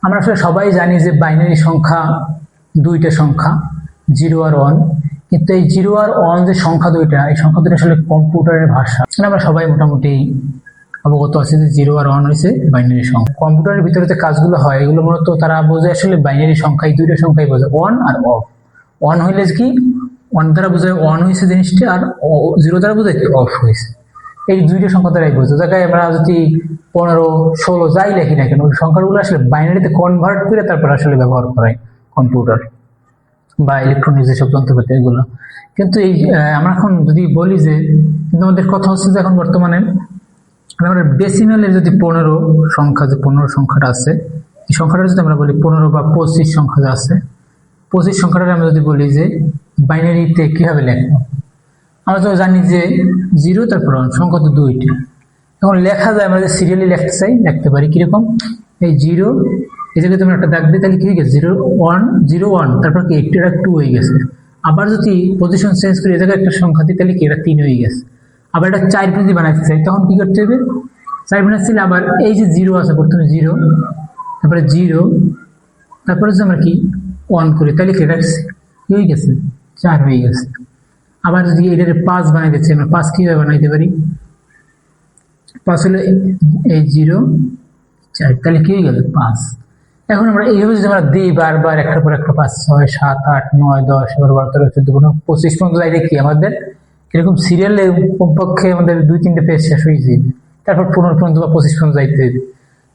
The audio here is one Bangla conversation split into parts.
আমরা আসলে সবাই জানি যে বাইনারি সংখ্যা দুইটা সংখ্যা, 0 আর 1। কিন্তু এই 0 আর 1 যে সংখ্যা দুইটা, এই সংখ্যা দুইটা আসলে কম্পিউটারের ভাষা। আমরা সবাই মোটামুটি অবগত আছে যে 0 আর 1 হচ্ছে বাইনারি সংখ্যা। কম্পিউটারের ভিতরে যে কাজগুলো হয় এগুলো মূলত তারা বোঝে আসলে বাইনারি সংখ্যা, এই দুইটা সংখ্যাই বোঝে, 1 আর অফ। 1 হইলে কি 1 দ্বারা বোঝায় 1 হয়েছে জিনিসটা, আর 0 দ্বারা বোঝায় অফ হয়েছে। এই দুইটা সংখ্যা দ্বারাই বোঝে। জায়গায় আমরা যদি 15, 16 যাই লেখি না কেন, ওই সংখ্যাগুলো আসলে বাইনারিতে কনভার্ট করে তারপর আসলে ব্যবহার করায় কম্পিউটার বা ইলেকট্রনিক্স যেসব যন্ত্রপাতি এগুলো। কিন্তু এই আমরা এখন যদি বলি যে, কিন্তু আমাদের কথা হচ্ছে যে এখন বর্তমানে আমরা ডেসিমেলের যদি 15 সংখ্যা, যে 15 সংখ্যাটা আছে, এই সংখ্যাটা যদি আমরা বলি 15 বা 25 সংখ্যা যে আছে, 25 সংখ্যাটা আমরা যদি বলি যে বাইনারিতে কিভাবে লিখবো, আমরা তো জানি যে 0 তারপর সংখ্যা তো দুইটা। এখন লেখা যায়, আমরা যে সিরিয়ালি লিখতে চাই লিখতে পারি কিরকম, এই 0 এই জায়গায় তুমি একটা দাগ দিই, তাহলে কি হয়ে গেছে 0 1 0 1, তারপর কি এটা 2 হয়ে গেছে। আবার যদি পজিশন চেঞ্জ করি, এই জায়গায় একটা সংখ্যা দিই, তাহলে কি এটা 3 হয়ে গেছে। আবার এটা 4 যদি বানাতে চাই, তখন কি করতে হবে, 4 বানাচ্ছিলে আবার এই যে 0 আছে, প্রথমে 0, তারপরে 0, তারপরে যদি আমরা কি 1 করি, তাহলে কি এটা কি হয়ে গেছে 4 হয়ে গেছে। আবার যদি এটাকে 5 বানাই দিচ্ছি, আমরা 5 কিভাবে বানাইতে পারি, 5 হলো এই 0 4, তাহলে কি হয়ে গেল 5। এখন আমরা এইভাবে যদি আমরা দিই বারবার একটার পর একটা 5 6 7 8 9 10 11 12 13 14 15 25 পর্যন্ত যাই দেখি, আমাদের এরকম সিরিয়ালে কমপক্ষে আমাদের 2-3টে পেজ শেষ হয়ে যাবে, তারপর 15 পর্যন্ত বা 25 পর্যন্ত যাইতে হবে।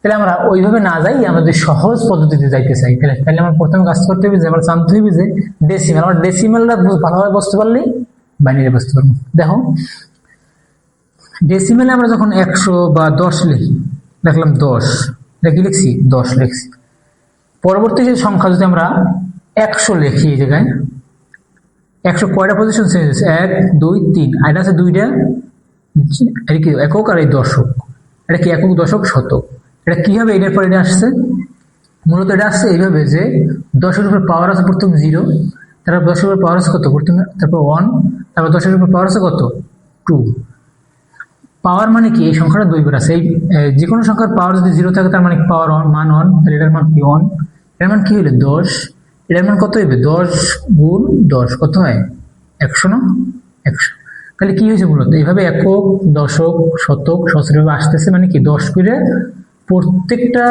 তাহলে আমরা ওইভাবে না যাই, আমরা যদি সহজ পদ্ধতিতে যাইতে চাই, তাহলে আমরা প্রথমে কাজ করতে হবে যে আমরা জানতে হবে যে ডেসিমেল, আমরা ডেসিমেলটা ভালোভাবে বুঝতে পারলেই বাইনারি বুঝতে পারবো। দেখো ডেসিমেলে আমরা যখন 100 বা 10 লিখি, দেখলাম 10, এটা কি লিখছি 10 লিখছি। পরবর্তী যে সংখ্যা যদি আমরা 100 লিখি, এই জায়গায় 100 কয়টা পজিশন চেঞ্জ হয়েছে, 1 2 3, আর এটা আছে দুইটা, এটা কি একক আর এই দশক, এটা কি একক দশক শতক। এটা কিভাবে এটার পর এটা আসছে, মূলত এটা আসছে এইভাবে যে 10-এর উপর পাওয়ার আছে প্রথম 0, তারপর 10-এর উপর পাওয়ার আছে কত প্রথমে, তারপর 1, তারপর 10-এর উপর পাওয়ার আছে কত 2। পাওয়ার মানে কি, এই সংখ্যাটা দুইবার আছে। এই যে কোনো সংখ্যার পাওয়ার যদি 0 থাকে, তার মানে পাওয়ার মান 1, তাহলে এটার মান কি 1, এটার মান কি হইলো 10, এটার মান কত হইবে 10 গুণ 10 কত হয় 100 না 100। তাহলে কি হয়েছে মূলত এইভাবে একক দশক শতক সহস্র আসতেছে, মানে কি 10 করে প্রত্যেকটা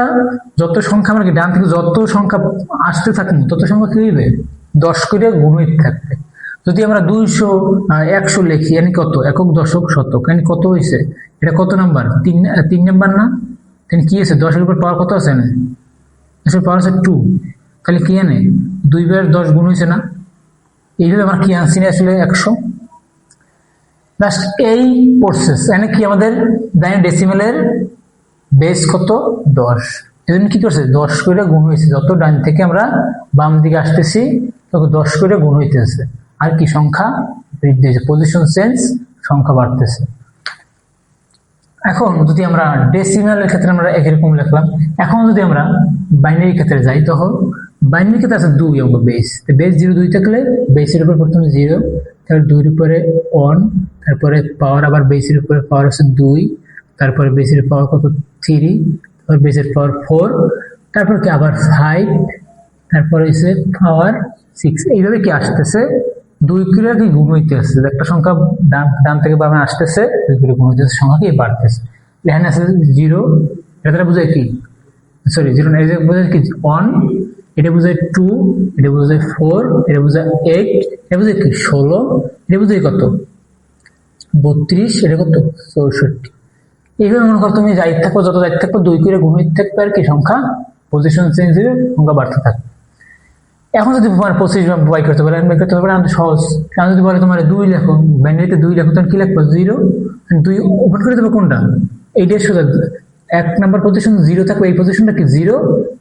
যত সংখ্যা আমরা ডান থেকে যত সংখ্যা আসতে থাকবে তত সংখ্যা কি হইবে 10 করে গুণ হইতে থাকবে। যদি আমরা 200 100 লিখি, yani কত একক দশক শতক, yani কত হয়েছে, এটা কত নাম্বার 3 নাম্বার না, তাহলে কি আছে 10-এর উপর পাওয়ার কত আছে না, 10-এর পাওয়ার আছে 2, তাহলে কি আনে 2 বার 10 গুণ হয়েছে না। এইভাবে আমরা কি আনছি না আসলে 100। জাস্ট এই প্রসেস, yani কি আমাদের ডেসিমেলের বেস কত 10, এজন্য কি করছে 10 করে গুণ হয়েছে, যত ডান থেকে আমরা বাম দিকে আসতেছি তত 10 করে গুণ হইতেছে, আর কি সংখ্যা বৃদ্ধি হয়েছে, পজিশন চেঞ্জ, সংখ্যা বাড়তেছে। এখন যদি আমরা ডেসিমেলের ক্ষেত্রে আমরা একরকম লিখলাম, এখন যদি আমরা বাইনারি ক্ষেত্রে যাই, তখন বাইনারি ক্ষেত্রে আছে 2 অঙ্ক বেস, বেস 0 2 থাকলে বেসের উপর প্রথমে 0, তারপর 2 এর উপরে 1, তারপরে পাওয়ার আবার বেসের উপরে পাওয়ার আছে 2, তারপরে বেসের পাওয়ার কত 3, তারপর বেসের পাওয়ার 4, তারপর কি আবার 5, তারপরে হচ্ছে পাওয়ার 6। এইভাবে কি আসতেছে 2 করে কি গুণ হইতে আসছে, একটা সংখ্যা ডান থেকে বামে আসতেছে 2 করে গুণ হইতেছে, সংখ্যা কি বাড়তেছে। এখানে আছে 0, এটা দ্বারা বোঝায় কি, সরি 0 না, এটা বোঝায় কি 1, এটা বোঝায় 2, এটা বোঝায় 4, এটা বোঝায় 8, এটা বোঝায় কি 16, এটা বোঝায় কত 32, এটা কত 64। এইভাবে মনে করো তুমি যাইতে থাকো, যত যাইতে থাকো 2 করে গুণ হইতে থাকবে, আর কি সংখ্যা পজিশন চেঞ্জ হয়ে সংখ্যা বাড়তে থাকবে। এখন যদি তোমার 25 বাই করতে পারে, বাই করতে পারে আমাদের সহজ। কারণ যদি বলে তোমার 2 লেখো, বাইনারিতে 2 লেখো, তখন কি লিখবো 0, 2 ওপেন করে দেবো কোনটা, এইটার সাথে 1 নাম্বার পজিশন 0 থাকবে, এই পজিশনটা কি 0,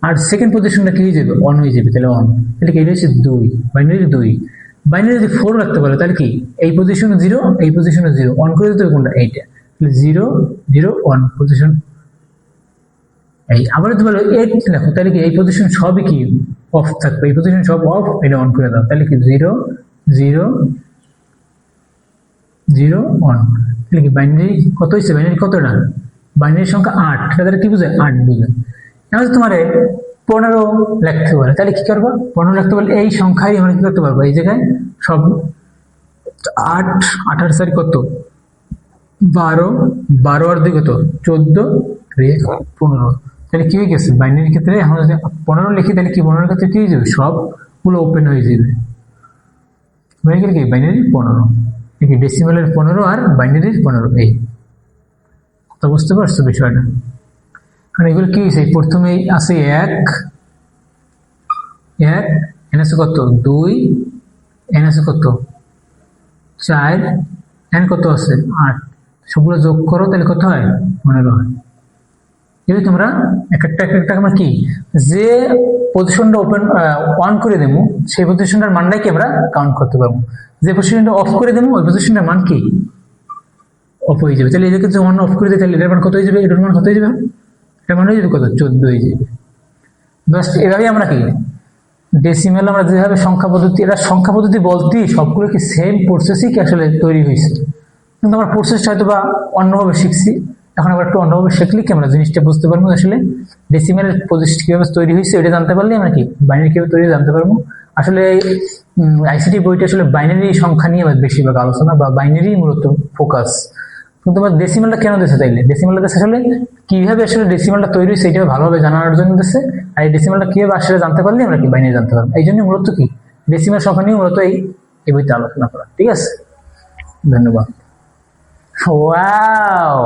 আর সেকেন্ড পজিশনটা কি হয়ে যাবে 1 হয়ে যাবে, তাহলে 1, তাহলে কি এটা হচ্ছে 2, বাইনারি 2। বাইনারি যদি 4 রাখতে পারে, তাহলে কি এই পজিশনে 0, এই পজিশনে 0, 1 করে দিতে হবে কোনটা এইটা, তাহলে 0 0 1 পজিশন। এই আবার যদি বলো 8 লেখো, তাহলে কি এই পজিশন সবই কি অফ থাকবে, এই পজিশন সব অফ, এটা অন করে দাও, তাহলে কি 0 0 0 1, তাহলে কি বাইনারি কত হয়েছে, বাইনারি কতটা, বাইনারি সংখ্যা 8, এটা কি বোঝায় 8 বোঝায়। এখন তোমার 15 লিখতে পারে। তাহলে কি করবো? 15 লিখতে পারলে এই সংখ্যায় আমরা কি করতে পারবো? এই জায়গায় সব 8, 8 4 কত? 12, 12 আর 2 কত? 14, 15। তাহলে কি হয়ে গেছে? বাইনারি ক্ষেত্রে আমরা যদি 15 লিখি তাহলে কি 15 ক্ষেত্রে কি হয়ে যাবে? সবগুলো ওপেন হয়ে যাবে। হয়ে গেল কি বাইনারি 15, কি ডেসিমালের 15 আর বাইনারির 15। এই তো বুঝতে পারছো বিষয়টা? কারণ এগুলো কি হয়েছে? প্রথমেই আছে 1, এন আছে কত? 2, এন আছে কত? 4, এন কত আছে? 8। সবগুলো যোগ করো তাহলে কত হয়? 15 হয়। যদি তোমরা এক একটা আমরা কি যে পজিশনটা ওপেন অন করে দেবো সেই পজিশনটার মানটাই কি আমরা কাউন্ট করতে পারবো। যে পজিশনটা অফ করে দেবো ওই পজিশনটার মান কি অফ হয়ে যাবে। তাহলে এদেরকে যখন অফ করে দিই তাহলে এটার মান কত হয়ে যাবে? এটার মান কত হয়ে যাবে? এটার মান হয়ে যাবে কত? 14 হয়ে যাবে। জাস্ট এভাবেই আমরা কি ডেসিমেল আমরা যেভাবে সংখ্যা পদ্ধতি, এটা সংখ্যা পদ্ধতি বলতেই সবগুলো কি সেম প্রসেসই কি আসলে তৈরি হয়েছে, কিন্তু আমরা প্রসেসটা হয়তো বা অন্যভাবে শিখছি। এখন আবার একটু অন্যভাবে শিখলে কি আমরা জিনিসটা বুঝতে পারবো আসলে ডেসিমেলের প্রসেস কিভাবে তৈরি হয়েছে এটা জানতে পারলে আমরা কি বাইনারি কিভাবে তৈরি জানতে পারবো। আসলে আইসিটি বইটা আসলে বাইনারি সংখ্যা নিয়ে বেশিরভাগ আলোচনা বা বাইনারি মূলত ফোকাস। কিন্তু তোমার ডেসিমেলটা কেন দিচ্ছে? তাইলে ডেসিমেলটা দিচ্ছে আসলে কিভাবে আসলে ডেসিমেলটা তৈরি হয়েছে এটা ভালোভাবে জানার জন্য দিচ্ছে। আর এই ডেসিমেলটা কিভাবে আসলে জানতে পারলে আমরা কি বাইনারি জানতে পারবো। এই জন্য মূলত কি ডেসিমেল সংখ্যা নিয়ে মূলত এই বইতে আলোচনা করা। ঠিক আছে, ধন্যবাদ। ওয়াও।